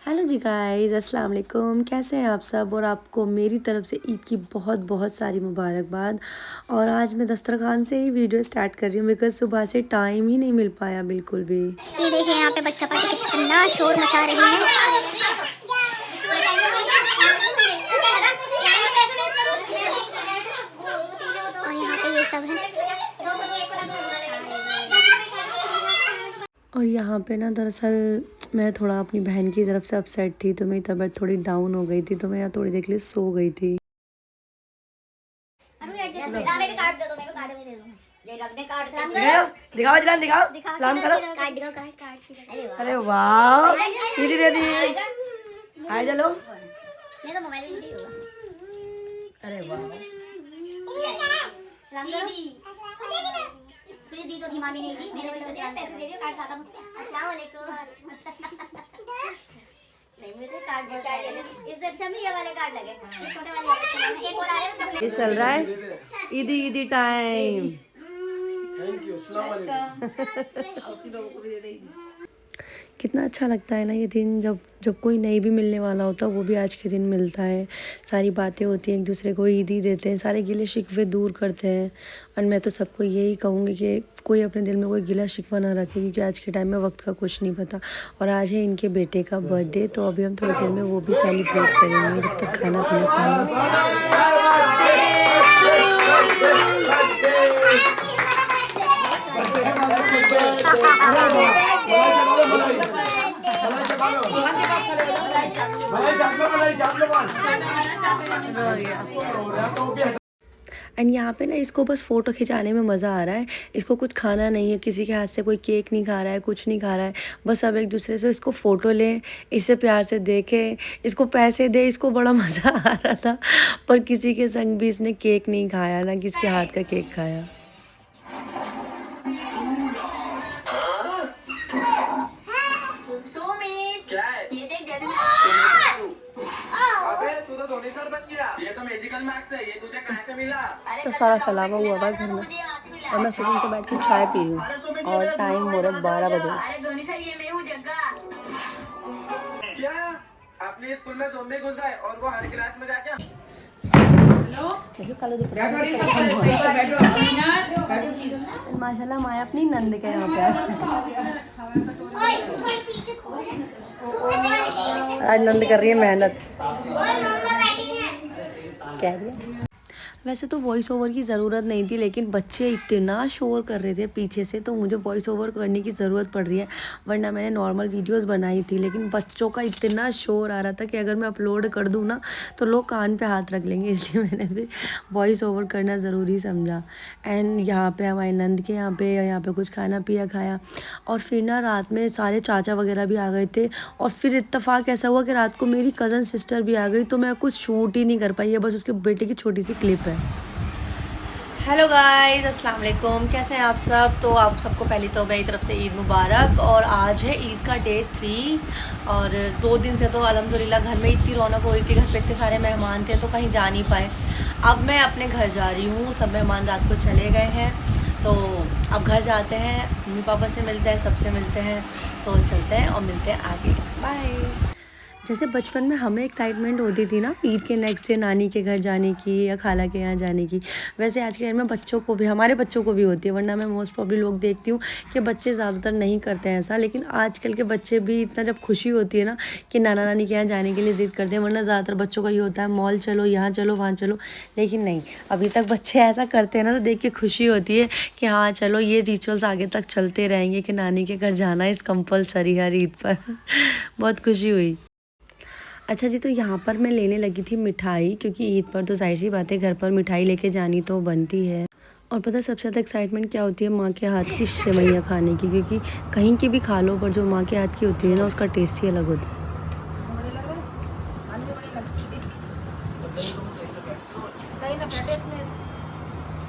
Hello जी guys, अस्सलाम वालेकुम। कैसे हैं आप सब? और आपको मेरी तरफ से ईद की बहुत बहुत सारी मुबारकबाद। और आज मैं दस्तरखान से ही वीडियो स्टार्ट कर रही हूँ बिकॉज़ सुबह से टाइम ही नहीं मिल पाया बिल्कुल भी। ये देखिए यहाँ पे बच्चा पार्टी कितना शोर मचा रही है। और यहाँ पे ये सब है। और यहाँ पे ना दरअसल मैं थोड़ा अपनी बहन की तरफ से अपसेट थी, तो मेरी तबीयत थोड़ी डाउन हो गई थी, तो मैं यहाँ थोड़ी देर के लिए सो गई थी। दिखाओ जलान, दिखाओ, सलाम करो। अरे वाह, दीदी दे दी। हाय चलो। अरे वाह, दी तो धीमा भी नहीं थी, मेरे पैसे दे दियो, कार्ड खाता मुझसे। अस्सलाम वालेकुम। नहीं मेरे कार्ड चाहिए, इससे अच्छा भी ये वाले कार्ड लगे, छोटे वाले। एक और आ रहे हैं, ये चल रहा है ईदी ईदी टाइम। थैंक यू, अस्सलाम कितना अच्छा लगता है ना ये दिन, जब जब कोई नहीं भी मिलने वाला होता वो भी आज के दिन मिलता है। सारी बातें होती हैं, एक दूसरे को ईदी देते हैं, सारे गिले शिकवे दूर करते हैं। और मैं तो सबको यही कहूँगी कि कोई अपने दिल में कोई गिला शिकवा ना रखे, क्योंकि आज के टाइम में वक्त का कुछ नहीं पता। और आज है इनके बेटे का बर्थडे, तो अभी हम थोड़ी देर में वो भी सेलिब्रेट करेंगे जब तक खाना पीना खाना। एंड यहाँ पे ना इसको बस फ़ोटो खिंचाने में मज़ा आ रहा है। इसको कुछ खाना नहीं है, किसी के हाथ से कोई केक नहीं खा रहा है, कुछ नहीं खा रहा है। बस अब एक दूसरे से इसको फ़ोटो लें, इससे प्यार से देखें, इसको पैसे दे। इसको बड़ा मज़ा आ रहा था, पर किसी के संग भी इसने केक नहीं खाया, ना किसके हाथ का केक खाया। तो सारा फैलावा हुआ हुआ घर में, और मैं सुकून से बैठ के चाय पी रही हूँ। और टाइम हो रहा है 12 बजे। क्या अपने स्कूल में ज़ोंबी घुस गए और वो हर क्लास में जाके माशाल्लाह माया अपनी नंद के यहाँ पे आज नंद कर रही है मेहनत। कह रही है वैसे तो वॉइस ओवर की ज़रूरत नहीं थी, लेकिन बच्चे इतना शोर कर रहे थे पीछे से, तो मुझे वॉइस ओवर करने की ज़रूरत पड़ रही है। वरना मैंने नॉर्मल वीडियोस बनाई थी, लेकिन बच्चों का इतना शोर आ रहा था कि अगर मैं अपलोड कर दूँ ना तो लोग कान पे हाथ रख लेंगे, इसलिए मैंने भी वॉइस ओवर करना ज़रूरी समझा। एंड यहाँ पे हमारे नंद के यहाँ पे कुछ खाना पिया खाया। और फिर ना रात में सारे चाचा वगैरह भी आ गए थे, और फिर इत्तेफाक ऐसा हुआ कि रात को मेरी कज़न सिस्टर भी आ गई, तो मैं कुछ शूट ही नहीं कर पाई है, बस उसके बेटे की छोटी सी क्लिप है। हेलो गाइस, अस्सलाम वालेकुम। कैसे हैं आप सब? तो आप सबको पहली तो मेरी तरफ से ईद मुबारक। और आज है ईद का डे 3, और 2 दिन से तो अल्हम्दुलिल्लाह घर में इतनी रौनक हो रही थी, घर पे इतने सारे मेहमान थे तो कहीं जा नहीं पाए। अब मैं अपने घर जा रही हूँ, सब मेहमान रात को चले गए हैं, तो अब घर जाते हैं, मम्मी पापा से मिलते हैं, सबसे मिलते हैं, तो चलते हैं और मिलते हैं आगे। बाय। जैसे बचपन में हमें एक्साइटमेंट होती थी ना ईद के नेक्स्ट डे नानी के घर जाने की या खाला के यहाँ जाने की, वैसे आज के टाइम में बच्चों को भी, हमारे बच्चों को भी होती है। वरना मैं मोस्ट प्रॉब्ली लोग देखती हूँ कि बच्चे ज़्यादातर नहीं करते हैं ऐसा, लेकिन आजकल के बच्चे भी इतना जब खुशी होती है ना कि नाना नानी के यहाँ जाने के लिए ज़िद करते हैं। वरना ज़्यादातर बच्चों का ये होता है मॉल चलो, यहाँ चलो, वहाँ चलो, लेकिन नहीं, अभी तक बच्चे ऐसा करते हैं ना, तो देख के खुशी होती है कि हाँ चलो ये रिचुअल्स आगे तक चलते रहेंगे कि नानी के घर जाना इस कंपलसरी हर ईद पर। बहुत खुशी हुई। अच्छा जी, तो यहाँ पर मैं लेने लगी थी मिठाई, क्योंकि ईद पर तो जाहिर सी बात है घर पर मिठाई लेके जानी तो बनती है। और पता है सबसे ज़्यादा एक्साइटमेंट क्या होती है? माँ के हाथ की सेवइयाँ खाने की, क्योंकि कहीं की भी खा लो पर जो माँ के हाथ की होती है ना, उसका टेस्ट ही अलग होता है।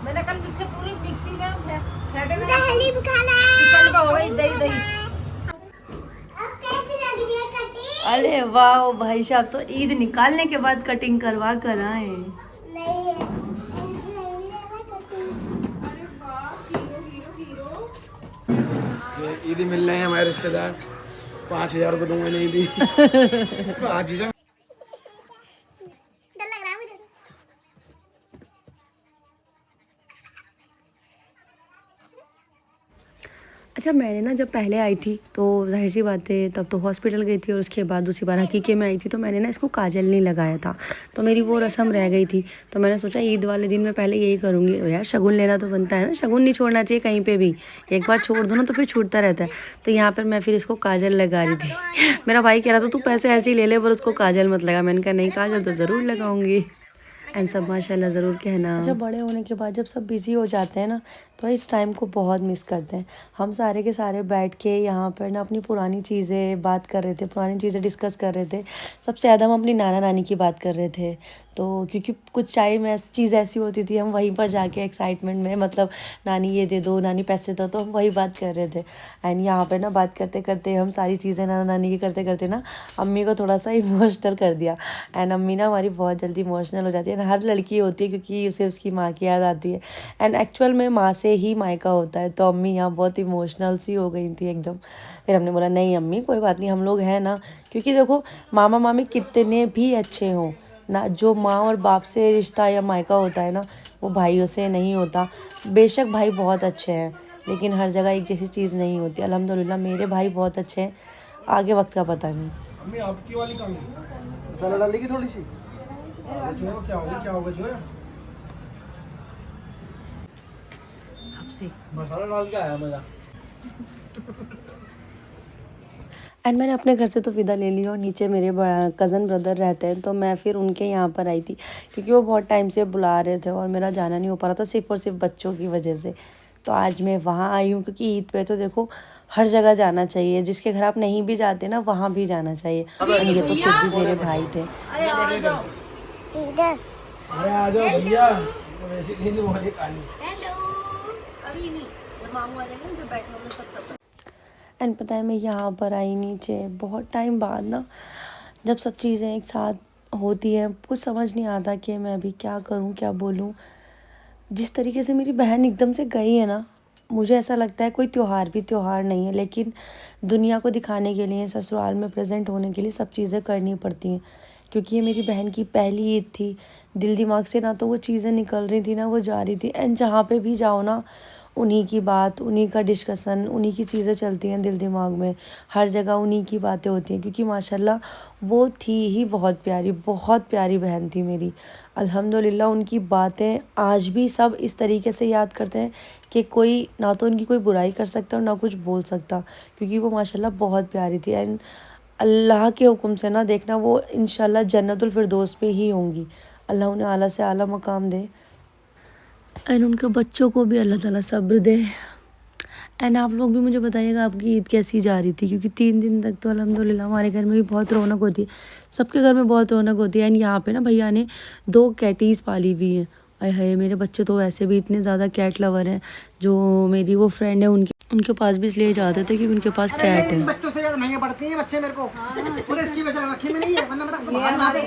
मैंने कल मिक्सी पूरी मिक्सी में अरे वाह भाई साहब, तो ईद निकालने के बाद कटिंग करवा कर आए। ईदी मिल रहे हैं हमारे रिश्तेदार। 5,000 रुपये दूंगा नहीं दी। आज ही जा। डर लग रहा है मुझे। अच्छा, मैंने ना जब पहले आई थी तो जाहिर सी बात है तब तो हॉस्पिटल गई थी और उसके बाद दूसरी बार हकीके में आई थी तो मैंने ना इसको काजल नहीं लगाया था, तो मेरी वो रस्म रह गई थी। तो मैंने सोचा ईद वाले दिन मैं पहले यही करूँगी। यार शगुन लेना तो बनता है ना, शगुन नहीं छोड़ना चाहिए कहीं पे भी, एक बार छोड़ दो ना तो फिर छूटता रहता है। तो यहाँ पर मैं फिर इसको काजल लगा रही थी। मेरा भाई कह रहा था तू पैसे ऐसे ही ले ले पर उसको काजल मत लगा। मैंने कहा नहीं, काजल तो ज़रूर लगाऊंगी। एंड सब माशाल्लाह ज़रूर कहना। जब बड़े होने के बाद जब सब बिज़ी हो जाते हैं ना तो इस टाइम को बहुत मिस करते हैं। हम सारे के सारे बैठ के यहाँ पर ना अपनी पुरानी चीज़ें बात कर रहे थे, पुरानी चीज़ें डिस्कस कर रहे थे। सबसे ज़्यादा हम अपनी नाना नानी की बात कर रहे थे। तो क्योंकि कुछ टाइम चीज़ ऐसी होती थी हम वहीं पर जाके एक्साइटमेंट में, मतलब नानी ये दे दो, नानी पैसे दो, तो हम वही बात कर रहे थे। एंड यहाँ पर ना बात करते करते हम सारी चीज़ें नाना नानी की करते करते ना अम्मी को थोड़ा सा इमोशनल कर दिया। एंड अम्मी ना हमारी बहुत जल्दी इमोशनल हो जाती है, हर लड़की होती है क्योंकि उसे उसकी माँ की याद आती है। एंड एक्चुअल में माँ से ही मायका होता है, तो अम्मी यहाँ बहुत इमोशनल सी हो गई थी एकदम। फिर हमने बोला नहीं अम्मी कोई बात नहीं, हम लोग हैं ना। क्योंकि देखो मामा मामी कितने भी अच्छे हों ना, जो माँ और बाप से रिश्ता या मायका होता है ना वो भाइयों से नहीं होता। बेशक भाई बहुत अच्छे हैं लेकिन हर जगह एक जैसी चीज़ नहीं होती। अल्हम्दुलिल्लाह मेरे भाई बहुत अच्छे हैं, आगे वक्त का पता नहीं। अम्मी आपकी वाली कहाँ गई? मसाला डालेगी थोड़ी सी? जो क्या होगा जो है मसाला डाल के आया मजा। एंड मैंने अपने घर से तो विदा ले ली और नीचे मेरे कज़न ब्रदर रहते हैं तो मैं फिर उनके यहाँ पर आई थी क्योंकि वो बहुत टाइम से बुला रहे थे और मेरा जाना नहीं हो पा रहा था सिर्फ़ और सिर्फ बच्चों की वजह से। तो आज मैं वहाँ आई हूँ क्योंकि ईद पे तो देखो हर जगह जाना चाहिए, जिसके घर आप नहीं भी जाते ना वहाँ भी जाना चाहिए। और ये तो फिर भी मेरे भाई थे। अरे आ जाओ भैया, वैसे नींद बहुत ही काली। एंड पता है मैं यहाँ पर आई नीचे बहुत टाइम बाद ना, जब सब चीज़ें एक साथ होती हैं कुछ समझ नहीं आता कि मैं अभी क्या करूँ क्या बोलूँ। जिस तरीके से मेरी बहन एकदम से गई है ना, मुझे ऐसा लगता है कोई त्यौहार भी त्यौहार नहीं है, लेकिन दुनिया को दिखाने के लिए, ससुराल में प्रेजेंट होने के लिए सब चीज़ें करनी पड़ती हैं। क्योंकि ये मेरी बहन की पहली ईद थी, दिल दिमाग से ना तो वो चीज़ें निकल रही थी ना वो जा रही थी। एंड जहाँ पे भी जाओ ना उन्हीं की बात, उन्हीं का डिस्कशन, उन्हीं की चीज़ें चलती हैं दिल दिमाग में, हर जगह उन्हीं की बातें होती हैं। क्योंकि माशाल्लाह वो थी ही बहुत प्यारी बहन थी मेरी। अल्हम्दुलिल्लाह उनकी बातें आज भी सब इस तरीके से याद करते हैं कि कोई ना तो उनकी कोई बुराई कर सकता और ना कुछ बोल सकता, क्योंकि वो माशाल्लाह बहुत प्यारी थी। एंड अल्लाह के हुक्म से ना देखना वो इंशाल्लाह जन्नतुल फिरदौस पे ही होंगी। अल्लाह उन्हें आला से आला मकाम दे एंड उनके बच्चों को भी अल्लाह ताला सब्र दे। एंड आप लोग भी मुझे बताइएगा आपकी ईद कैसी जा रही थी, क्योंकि 3 दिन तक तो अल्हम्दुलिल्लाह हमारे घर में भी बहुत रौनक होती है, सबके घर में बहुत रौनक होती है। एंड यहाँ पे ना भैया ने 2 कैटीज़ पाली हुई हैं। अरे हाय मेरे बच्चे तो वैसे भी इतने ज़्यादा कैट लवर हैं। जो मेरी वो फ्रेंड है उनके पास भी इसलिए जाते थे क्योंकि उनके पास कैट है। बच्चों से ज्यादा महंगे पड़ते हैं बच्चे मेरे को, पूरे इसकी वजह से रखी में नहीं है, वरना मतलब बाहर मार दे।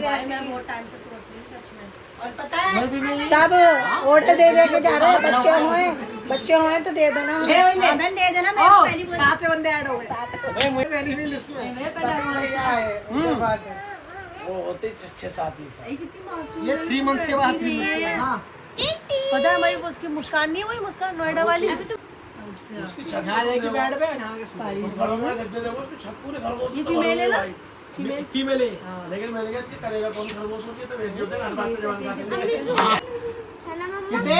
और पता है सब ऑर्डर दे के जा रहे हैं, बच्चे हुए तो दे दो ना। बहन दे देना, मैं पहली 7 बंदे ऐड हो गए। मैं पहली भी लिस्ट में बात है वो होते 6-7 ये 3 मंथ्स के बाद 3 मंथ्स के बाद। हाँ पता है हमारी वो उसकी मुस्कान नहीं हुई, मुस्कान नोएडा वाली, उसकी छत यहाँ जाएगी बेड पे, यहाँ के घरों में गद्दे देखो उसकी छत पूरे खरगोश। ये फीमेल है ना, फीमेल है। हाँ लेकिन मैंने कहा कि करेगा कौन, खरगोश होती है तो वैसे होते हैं हर बात पे जवान काटेंगे। कितने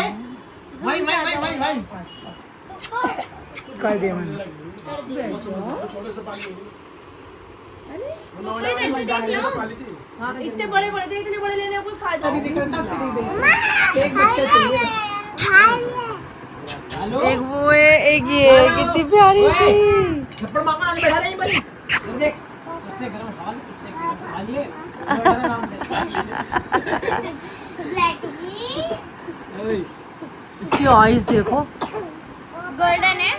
भाई कर दे मैंने छोटे से पाली हाँ इतने बड़े बड़े थे, इतने बड़े लेने का कोई फायदा अभी दिख रहा था फ्री दे एक बच्चा चाहिए। एक वो है एक ये कितनी प्यारी सी। थप्पड़ मामा आगे बैठा नहीं बड़ी देख इससे गरम खा ले, इससे गरम खा लिए नाम से। इसकी आईज देखो गोल्डन है।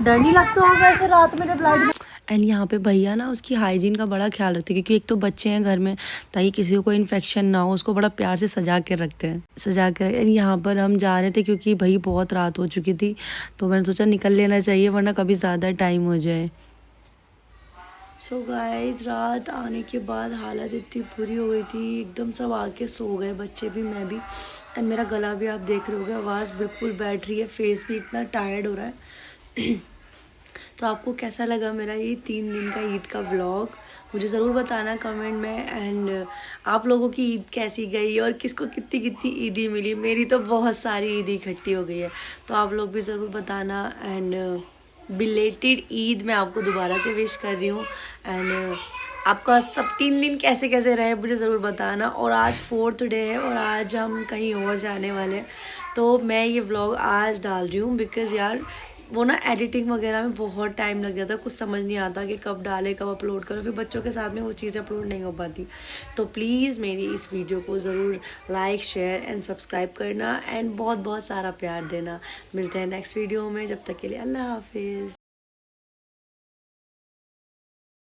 डर नहीं लगता होगा ऐसे रात में जब लाइट। एंड यहाँ पे भैया ना उसकी हाइजीन का बड़ा ख्याल रखते हैं, क्योंकि एक तो बच्चे हैं घर में, ताकि किसी को कोई इन्फेक्शन ना हो, उसको बड़ा प्यार से सजा के रखते हैं, सजा कर। एंड यहाँ पर हम जा रहे थे क्योंकि भाई बहुत रात हो चुकी थी, तो मैंने सोचा निकल लेना चाहिए वरना कभी ज़्यादा टाइम हो जाए। सो गाइस रात आने के बाद हालत इतनी बुरी हो गई थी, एकदम सब आके सो गए, बच्चे भी मैं भी। एंड मेरा गला भी आप देख रहे होगे, आवाज़ बिल्कुल बैठ रही है, फेस भी इतना टायर्ड हो रहा है। तो आपको कैसा लगा मेरा ये 3 दिन का ईद का व्लॉग, मुझे ज़रूर बताना कमेंट में। एंड आप लोगों की ईद कैसी गई और किसको कितनी कितनी ईदी मिली। मेरी तो बहुत सारी ईदी इकट्ठी हो गई है, तो आप लोग भी ज़रूर बताना। एंड बिलेटेड ईद मैं आपको दोबारा से विश कर रही हूँ। एंड आपका सब 3 दिन कैसे कैसे रहे मुझे ज़रूर बताना। और आज 4th डे है और आज हम कहीं और जाने वाले हैं, तो मैं ये व्लॉग आज डाल रही हूँ बिकॉज़ यार वो ना एडिटिंग वगैरह में बहुत टाइम लग जाता है, कुछ समझ नहीं आता कि कब डाले कब अपलोड करो, फिर बच्चों के साथ में वो चीज़ें अपलोड नहीं हो पाती। तो प्लीज़ मेरी इस वीडियो को ज़रूर लाइक शेयर एंड सब्सक्राइब करना एंड बहुत बहुत सारा प्यार देना। मिलते हैं नेक्स्ट वीडियो में, जब तक के लिए अल्लाह हाफिज़।